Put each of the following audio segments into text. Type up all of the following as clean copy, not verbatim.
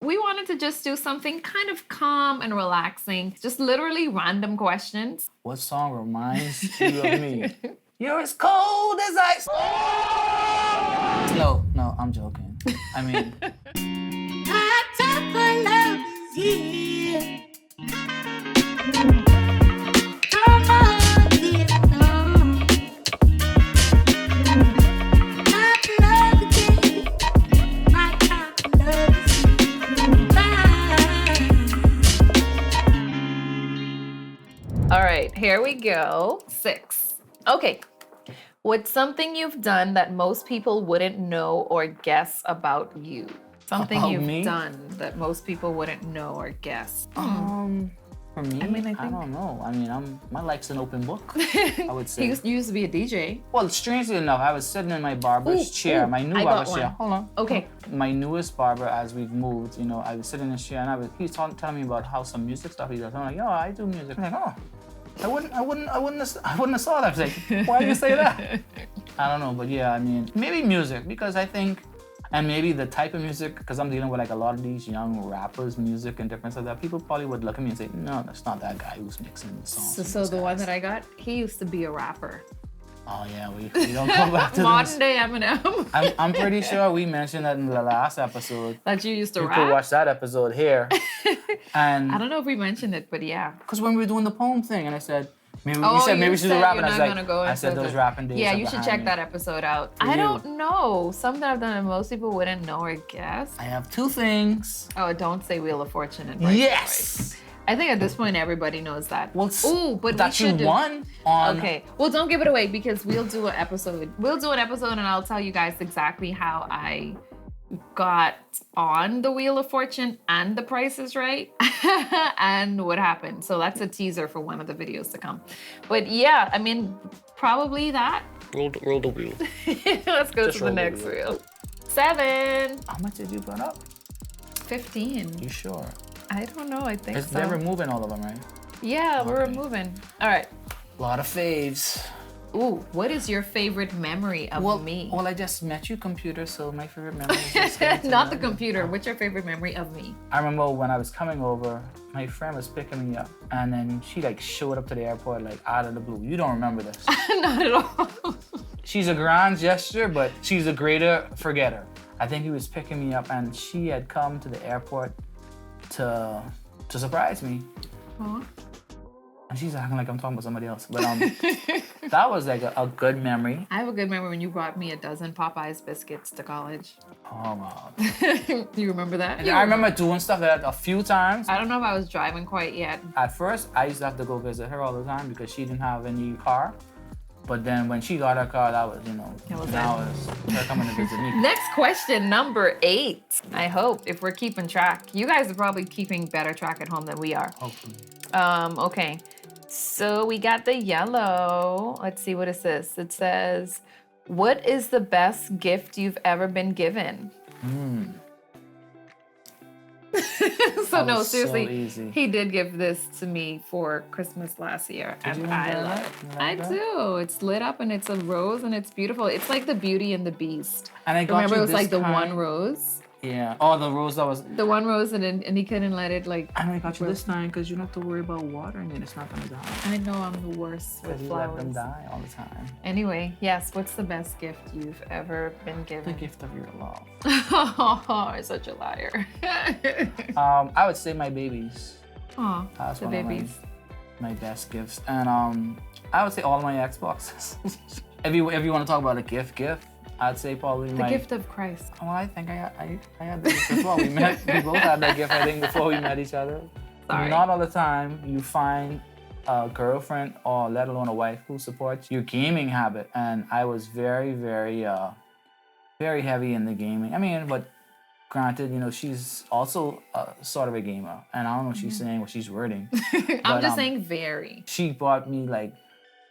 we wanted to just do something kind of calm and relaxing, just literally random questions. What song reminds you of me? You're as cold as ice. No, I'm joking. I mean, My time for love is here. Come on, Vietnam. My love again. My time for love is here. Bye. All right, here we go. 6. Okay. What's something you've done that most people wouldn't know or guess about you? Something About you've me? done that most people wouldn't know or guess. for me, I mean, I I think- don't know. I mean, my life's an open book. I would say. You used to be a DJ. Well, strangely enough, I was sitting in my barber's chair, my new I got barber's chair. one. Hold on. Okay. My newest barber, as we've moved, you know, I was sitting in his chair and he was telling me about how some music stuff he does. I'm like, yo, I do music. I'm like, oh, I wouldn't have saw that. I was like, why do you say that? I don't know, but yeah, I mean, maybe music because I think, and maybe the type of music, because I'm dealing with like a lot of these young rappers, music and different stuff that people probably would look at me and say, no, that's not that guy who's mixing the songs. So the one that I got, he used to be a rapper. Oh yeah, we don't go back to Modern those. day Eminem. I'm pretty sure we mentioned that in the last episode. That you used to You rap. could watch that episode here. And I don't know if we mentioned it, but yeah. because when we were doing the poem thing, and I said, maybe Oh, you said you maybe we should do said rapping. you're I was not like, gonna go I said into those the- rapping days. Yeah, are you should behind check me. that episode out. For I you. don't know. Something I've done that most people wouldn't know or guess. I have 2 things. Oh, don't say Wheel of Fortune and Price is Yes. Right. I think at this point everybody knows that. Well, Ooh, but that we should you do. won on. Okay. Well, don't give it away because we'll do an episode. We'll do an episode and I'll tell you guys exactly how I got on the Wheel of Fortune and the Price is Right and what happened. So that's a teaser for one of the videos to come. But yeah, I mean, probably that. Roll the wheel. Let's go Just to the roll the next wheel. reel. 7. How much did you put up? 15. You sure? I don't know. I think so. They're removing all of them, right? Yeah, we're Okay. removing. All right. A lot of faves. Ooh, what is your favorite memory of me? Well, I just met you, computer, so my favorite memory is just getting to Not know the you. computer. What's your favorite memory of me? I remember when I was coming over, my friend was picking me up, and then she like showed up to the airport like out of the blue. You don't remember this. Not at all. She's a grand gesture, but she's a greater forgetter. I think he was picking me up, and she had come to the airport to surprise me. Aw. And she's acting like I'm talking about somebody else. But that was like a good memory. I have a good memory when you brought me a dozen Popeyes biscuits to college. Oh wow. Do you remember that? I remember doing stuff like that a few times. I don't know if I was driving quite yet. At first, I used to have to go visit her all the time because she didn't have any car. But then when she got her car, that was, That was now it's her coming to visit me. Next question, number 8. I hope, if we're keeping track. You guys are probably keeping better track at home than we are. Hopefully. Okay. So we got the yellow. Let's see, what is this? It says, what is the best gift you've ever been given? So That no, was so seriously, easy. he did give this to me for Christmas last year, Did you and I enjoy love that? it. You I like that? do. It's lit up and it's a rose and it's beautiful. It's like the Beauty and the Beast. And I got Remember, you it was this like the one kind. rose. Yeah. Oh, the rose that was. The one rose, and he couldn't let it like. And I got you this time because you don't have to worry about watering it. It's not gonna die. I know I'm the worst with Because you let them flowers. die all the time. Anyway, yes. What's the best gift you've ever been The given? gift of your love. Oh, you're such a liar. I would say my babies. Aw, That's the one of babies. my best gifts. And I would say all my Xboxes. if you want to talk about a gift, I'd say probably The my gift of Christ. Well, I think I had that gift before we met. We both had that gift, I think, before we met each other. Sorry. Not all the time you find a girlfriend or let alone a wife who supports your gaming habit. And I was very, very, very heavy in the gaming. I mean, but granted, she's also sort of a gamer. And I don't know if she's saying what she's wording. I'm But, just saying very. She bought me like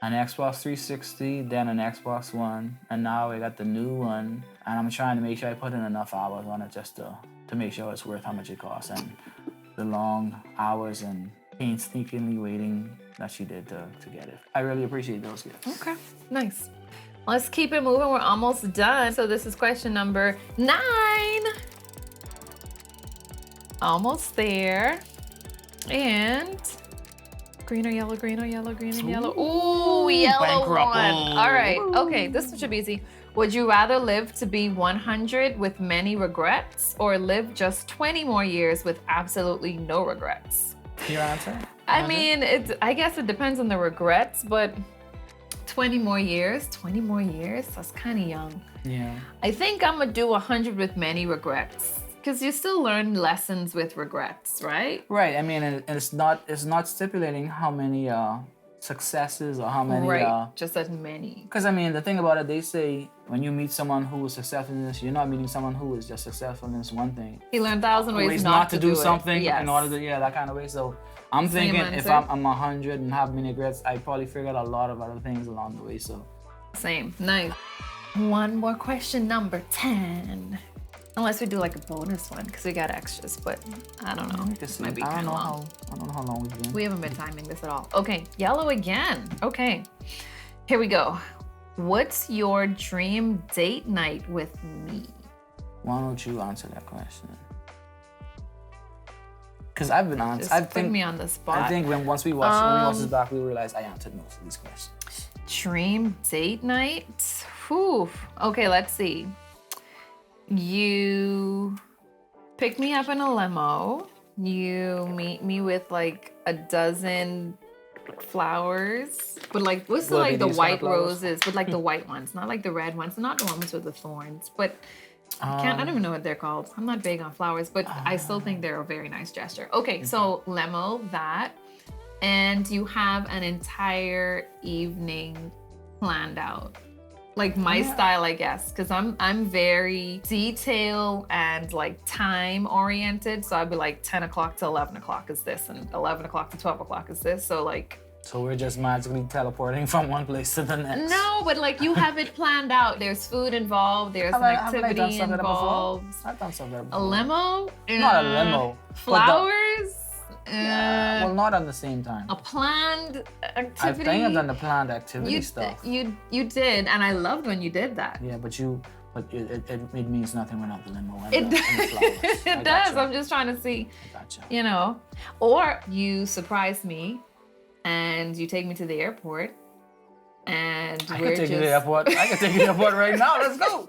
an Xbox 360, then an Xbox One, and now I got the new one. And I'm trying to make sure I put in enough hours on it just to make sure it's worth how much it costs and the long hours and painstakingly waiting that she did to get it. I really appreciate those gifts. Okay, nice. Let's keep it moving. We're almost done. So this is question number 9. Almost there. And green or yellow, green or yellow, green and yellow. Ooh, yellow bankrupt. one. Ooh. All right. Okay, this should be easy. Would you rather live to be 100 with many regrets or live just 20 more years with absolutely no regrets? Your answer? I mean, I guess it depends on the regrets, but 20 more years, that's kind of young. Yeah. I think I'm gonna do 100 with many regrets because you still learn lessons with regrets, right? Right. I mean, and it's not stipulating how many successes or how many. Right, just as many. Because I mean, the thing about it, they say when you meet someone who is successful in this, you're not meeting someone who is just successful in this one thing. He learned 1,000 ways not to do it. something Yes. in order to that kind of way. So I'm Same thinking if answer. I'm 100 and have many regrets, I probably figured out a lot of other things along the way. So Same, nice. One more question, number 10. Unless we do like a bonus one because we got extras, but I don't know. This might be I kind don't of know long. I don't know how long we've been. We haven't been timing this at all. Okay, yellow again. Okay, here we go. What's your dream date night with me? Why don't you answer that question? Because I've been answering. Just put me on the spot. I think once we watch this back, we realize I answered most of these questions. Dream date night? Whew. Okay, let's see. You pick me up in a limo. You meet me with like a dozen flowers, but like what's the, Will like they the these kind of white flowers? roses, but like the white ones, not like the red ones, not the ones with the thorns. But I don't even know what they're called. I'm not big on flowers, but I still think they're a very nice gesture. Okay, so limo that, and you have an entire evening planned out. Like my style, I guess, because I'm very detail and like time oriented. So I'd be like 10 o'clock to 11 o'clock is this, and 11 o'clock to 12 o'clock is this. So like, So we're just magically teleporting from one place to the next. no, but like you have it planned out. There's food involved. There's an Have I done activity something like that before? involved. I've done something like that A before. limo? Not a limo. but Flowers? well, not at the same time. A planned I activity? think I've done the planned activity you, stuff. you did, and I loved when you did that. Yeah, but it means nothing without the limo and It, the flowers. I it gotcha. does. I'm just trying to see, Gotcha. you know. Or you surprise me and you take me to the airport and I we're can take just you to the airport. I can take you to the airport right now. Let's go.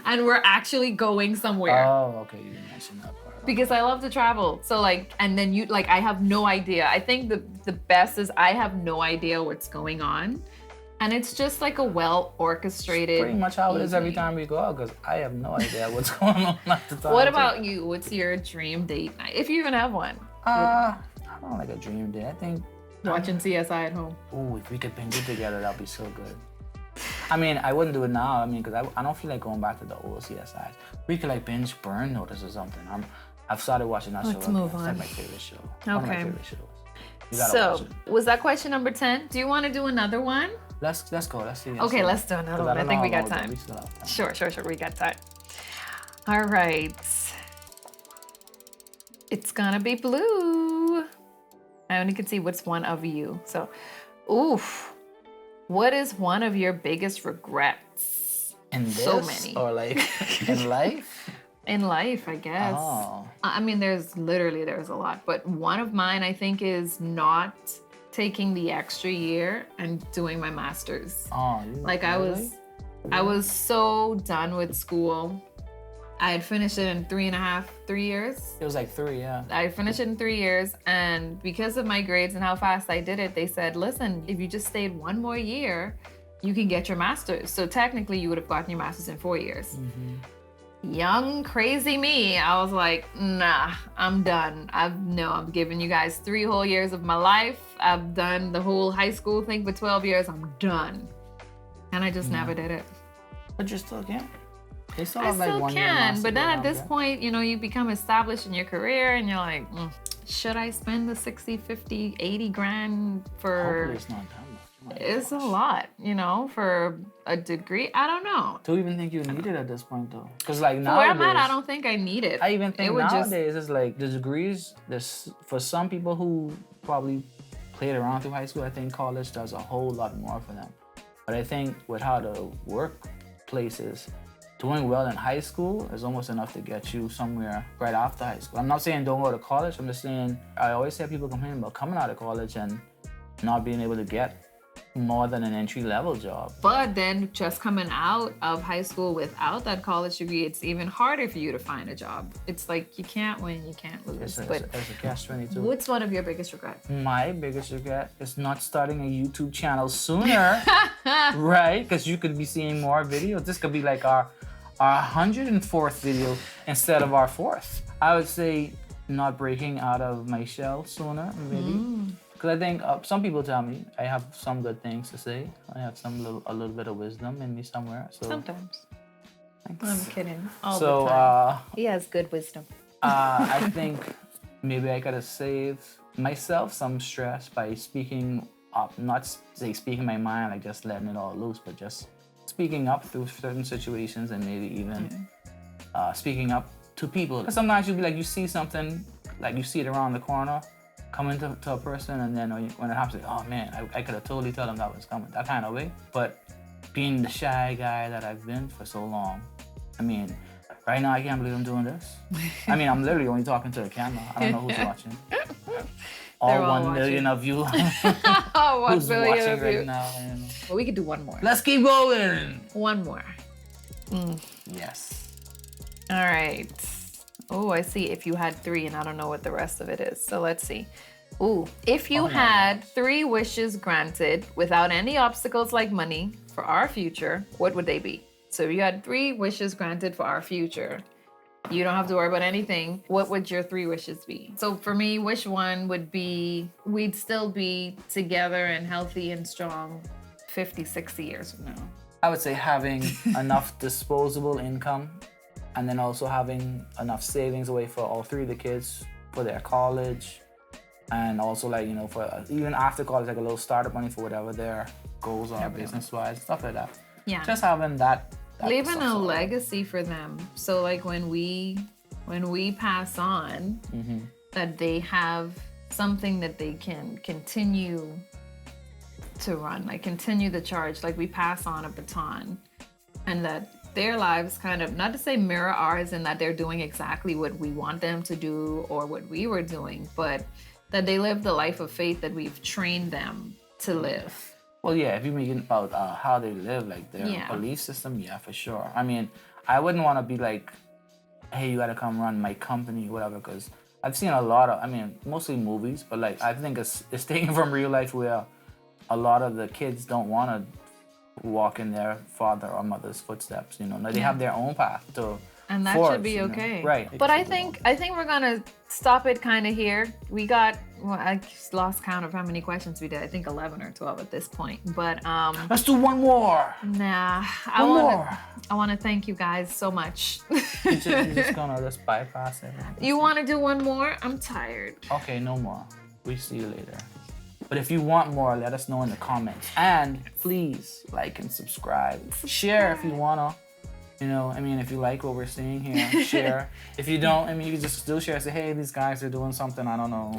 and we're actually going somewhere. Oh, okay. You didn't mention that part. Because I love to travel. So like, and then you like, I have no idea. I think the best is I have no idea what's going on. And it's just like a well orchestrated. Pretty much how it is every evening. time we go out, because I have no idea what's going on at the time. What about you? What's your dream date night? If you even have one. I don't like a dream day. I think. Watching CSI at home. Oh, if we could binge it together, that'd be so good. I mean, I wouldn't do it now. I mean, because I don't feel like going back to the old CSIs. We could like binge Burn Notice or something. I've started watching that Let's show. move It's on. like my favorite show. One of my Okay. favorite shows. You gotta watch So, it. was that question number 10? Do you want to do another one? Let's go. Let's see. Okay, let's do another one. I think we got time. We still have time. Sure. We got time. All right. It's gonna be blue. I only can see what's one of you. So, oof. What is one of your biggest regrets? In So this, many. or like in life? In life, I guess. Oh. I mean, there's a lot, but one of mine I think is not taking the extra year and doing my master's. Oh. Like I was so done with school. I had finished it in 3 years. It was like 3, yeah. I finished it in 3 years, and because of my grades and how fast I did it, they said, listen, if you just stayed one more year, you can get your master's. So technically you would have gotten your master's in 4 years. Young, crazy me, I was like, nah, I'm done. I'm giving you guys 3 whole years of my life. I've done the whole high school thing for 12 years. I'm done. And I just never did it. But you still can. They still I have like still 1 year can, master but then at program, this yeah? point, you know, you become established in your career and you're like, should I spend the 60, 50, 80 grand for... Hopefully it's not that much. Oh my It's a gosh. lot, you know, for a degree. I don't know. Do you even think you need it at this point though? Because like For nowadays, where I'm at, I don't think I need it. I even think would just- nowadays it's like the degrees. There's for some people who probably played around through high school. I think college does a whole lot more for them. But I think with how the workplace is, doing well in high school is almost enough to get you somewhere right after high school. I'm not saying don't go to college. I'm just saying I always hear people complaining about coming out of college and not being able to get more than an entry-level job. But then just coming out of high school without that college degree, it's even harder for you to find a job. It's like you can't win, you can't lose. It's But a catch-22. what's one of your biggest regrets? My biggest regret is not starting a YouTube channel sooner, right? Because you could be seeing more videos. This could be like our 104th video instead of our 4th. I would say not breaking out of my shell sooner, maybe. Because I think some people tell me I have some good things to say. I have a little bit of wisdom in me somewhere. So Sometimes. thanks. I'm kidding. All So the time. He has good wisdom. I think maybe I gotta save myself some stress by speaking up, not say speaking my mind, like just letting it all loose, but just speaking up through certain situations and maybe even speaking up to people. 'Cause sometimes you'll be like, you see something, like you see it around the corner, coming to a person, and then when it happens, like, oh man, I could have totally told them that was coming, that kind of way. But being the shy guy that I've been for so long, I mean, right now I can't believe I'm doing this. I mean, I'm literally only talking to the camera. I don't know who's watching. All 1 million of you Oh, 1 who's billion watching of you. right now. You know. Well, we could do one more. Let's keep going. One more. Yes. All right. Oh, I see. If you had 3, and I don't know what the rest of it is. So let's see. Ooh, if you Oh, no. had 3 wishes granted without any obstacles like money for our future, what would they be? So if you had 3 wishes granted for our future, you don't have to worry about anything. What would your 3 wishes be? So for me, wish 1 would be we'd still be together and healthy and strong 50, 60 years from now. I would say having enough disposable income, and then also having enough savings away for all 3 of the kids for their college, and also like, you know, for even after college, like a little startup money for whatever their goals are, business-wise, stuff like that. Yeah. Just having that Leaving stuff a sorted. legacy for them. So like when we pass on, that they have something that they can continue to run, like continue the charge, like we pass on a baton, and that their lives kind of, not to say mirror ours in that they're doing exactly what we want them to do or what we were doing, but that they live the life of faith that we've trained them to live. Well, yeah, if you're making about how they live, like their belief system, yeah, for sure. I mean, I wouldn't want to be like, hey, you got to come run my company, whatever, because I've seen a lot of, I mean, mostly movies, but like, I think it's taken from real life where a lot of the kids don't want to walk in their father or mother's footsteps, you know. Like, they have their own path to And that forge, should be you know. okay. Right. But I think we're gonna stop it kind of here. We got, well, I just lost count of how many questions we did. I think 11 or 12 at this point. But Let's do one more. nah, One more. I want to thank you guys so much. You're just gonna just bypass it. You want to do one more? I'm tired. Okay, no more. We see you later. But if you want more, let us know in the comments. And please like and subscribe. Share if you wanna. You know, I mean, if you like what we're seeing here, share. If you don't, I mean, you can just still share. Say, hey, these guys are doing something. I don't know.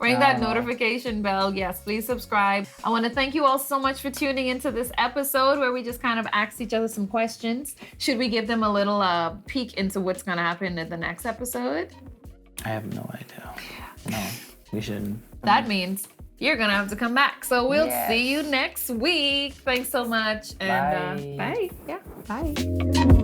Ring that notification bell. Yes, please subscribe. I want to thank you all so much for tuning into this episode where we just kind of asked each other some questions. Should we give them a little peek into what's going to happen in the next episode? I have no idea. No, we shouldn't. That means you're going to have to come back. So we'll Yes. see you next week. Thanks so much. And Bye. bye. Yeah, bye.